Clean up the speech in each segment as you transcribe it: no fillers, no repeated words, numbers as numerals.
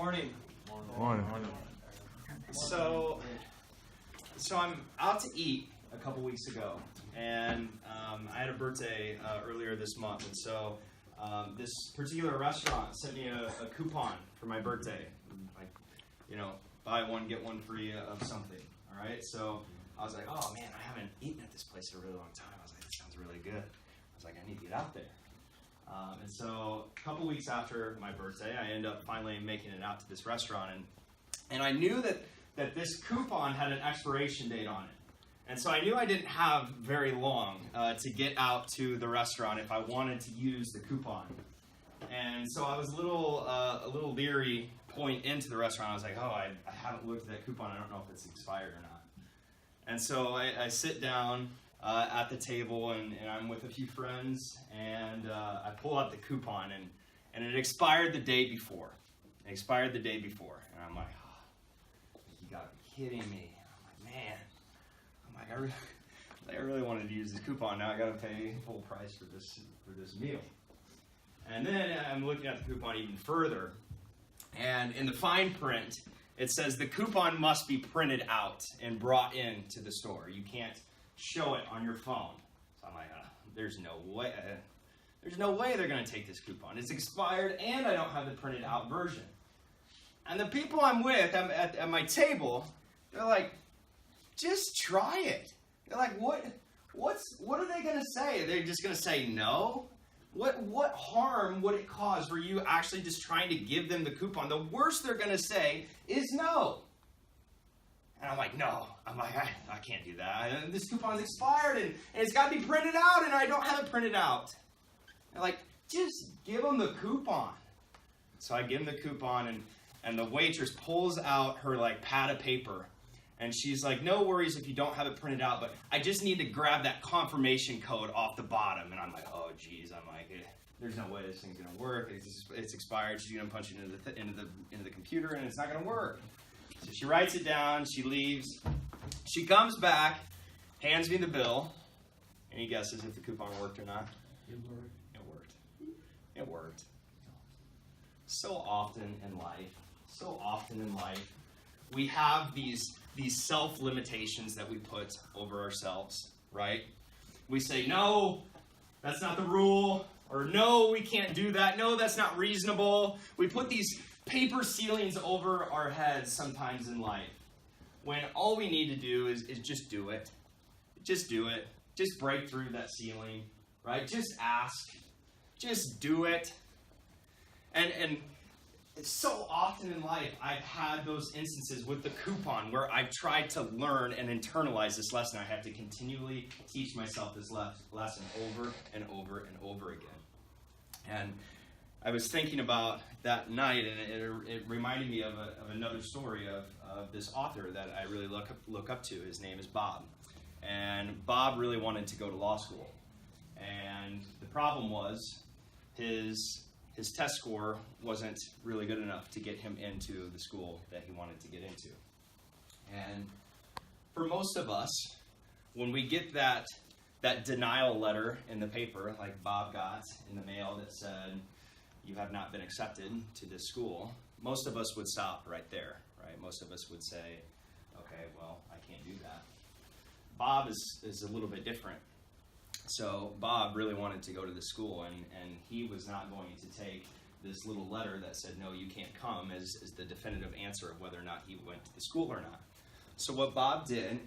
Morning. Morning. So I'm out to eat a couple weeks ago, and I had a birthday earlier this month, and so this particular restaurant sent me a coupon for my birthday, like, buy one get one free of something. All right, so I was like, oh man, I haven't eaten at this place in a really long time. I was like, that sounds really good. I was like, I need to get out there. And so a couple weeks after my birthday, I ended up finally making it out to this restaurant, and I knew that this coupon had an expiration date on it. And so I knew I didn't have very long to get out to the restaurant if I wanted to use the coupon. And so I was a little leery point into the restaurant. I was like, I haven't looked at that coupon. I don't know if it's expired or not. And so I sit down at the table, and I'm with a few friends, and I pull out the coupon, and it expired the day before. And I'm like, you gotta be kidding me. I'm like, man. I really wanted to use this coupon. Now I got to pay full price for this meal. And then I'm looking at the coupon even further, and in the fine print, it says the coupon must be printed out and brought in to the store. You can't show it on your phone. So I'm like, there's no way. There's no way they're going to take this coupon. It's expired, and I don't have the printed out version. And the people I'm with at my table, they're like, just try it. They're like, what are they going to say? Are they just going to say no? What harm would it cause for you actually just trying to give them the coupon? The worst they're going to say is no. And I'm like, no. I'm like, I can't do that. This coupon's expired, and it's got to be printed out, and I don't have it printed out. They're like, just give them the coupon. So I give them the coupon, and the waitress pulls out her pad of paper. And she's like, no worries if you don't have it printed out, but I just need to grab that confirmation code off the bottom. And I'm like, oh, geez. I'm like, there's no way this thing's going to work. It's expired. She's going to punch it into the computer, and it's not going to work. So she writes it down. She leaves. She comes back, hands me the bill. Any guesses if the coupon worked or not? It worked. So often in life, we have these self-limitations that we put over ourselves, right? We say, no, that's not the rule, or no, we can't do that, no, that's not reasonable. We put these paper ceilings over our heads sometimes in life, when all we need to do is just do it. Just do it. Just break through that ceiling, right? Just ask. Just do it. And so often in life, I've had those instances with the coupon where I've tried to learn and internalize this lesson. I have to continually teach myself this lesson over and over and over again. And I was thinking about that night, and it reminded me of another story of this author that I really look up to. His name is Bob. And Bob really wanted to go to law school. And the problem was his test score wasn't really good enough to get him into the school that he wanted to get into. And for most of us, when we get that denial letter in the paper, like Bob got in the mail that said, you have not been accepted to this school, most of us would stop right there, right? Most of us would say, okay, well, I can't do that. Bob is a little bit different. So Bob really wanted to go to the school, and he was not going to take this little letter that said, no, you can't come, as the definitive answer of whether or not he went to the school or not. So what Bob did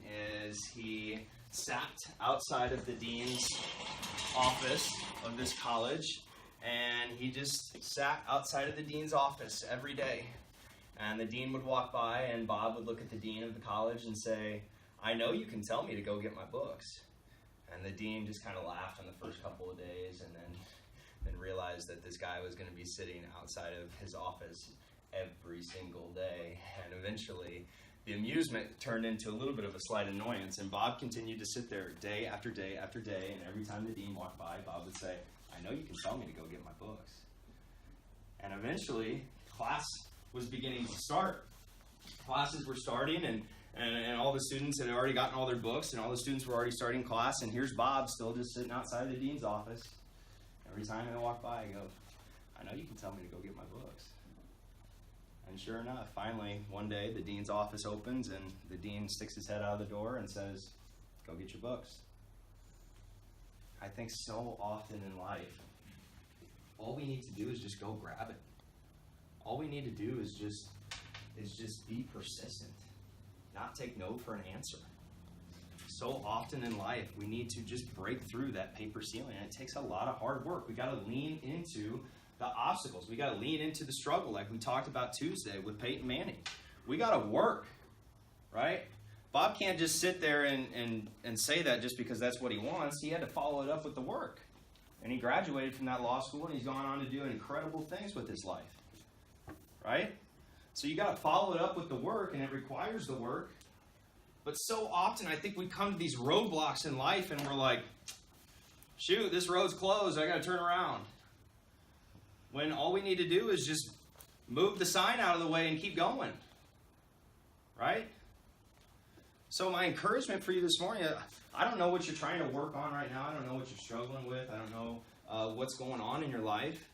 is he sat outside of the dean's office of this college, and he just sat outside of the dean's office every day. And the dean would walk by, and Bob would look at the dean of the college and say, I know you can tell me to go get my books. And the dean just kind of laughed on the first couple of days, and then realized that this guy was going to be sitting outside of his office every single day. And eventually, the amusement turned into a little bit of a slight annoyance, and Bob continued to sit there day after day after day, and every time the dean walked by, Bob would say, I know you can tell me to go get my books. And eventually, class was beginning to start. Classes were starting, and all the students had already gotten all their books, and all the students were already starting class, and here's Bob still just sitting outside the dean's office. Every time I walk by, I go, I know you can tell me to go get my books. And And sure enough, finally, one day, the dean's office opens, and the dean sticks his head out of the door and says, "Go get your books." I think so often in life, all we need to do is just go grab it. All we need to do is just be persistent, not take no for an answer. So often in life, we need to just break through that paper ceiling, and it takes a lot of hard work. We got to lean into the obstacles. We got to lean into the struggle, like we talked about Tuesday with Peyton Manning. We got to work, right? Bob can't just sit there and say that just because that's what he wants. He had to follow it up with the work. And he graduated from that law school, and he's gone on to do incredible things with his life, right? So you got to follow it up with the work, and it requires the work. But so often, I think we come to these roadblocks in life, and we're like, shoot, this road's closed. I got to turn around. When all we need to do is just move the sign out of the way and keep going, right? So my encouragement for you this morning, I don't know what you're trying to work on right now. I don't know what you're struggling with. I don't know what's going on in your life.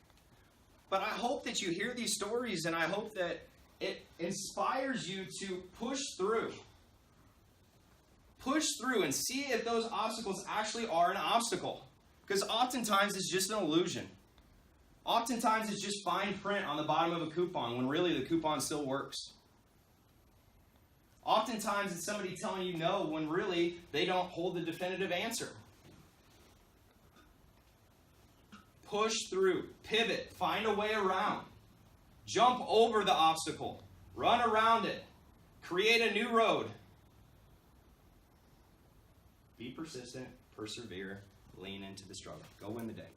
But I hope that you hear these stories, and I hope that it inspires you to push through. Push through and see if those obstacles actually are an obstacle. Because oftentimes it's just an illusion. Oftentimes it's just fine print on the bottom of a coupon when really the coupon still works. Oftentimes it's somebody telling you no when really they don't hold the definitive answer. Push through, pivot, find a way around. Jump over the obstacle, run around it, create a new road. Be persistent, persevere, lean into the struggle. Go win the day.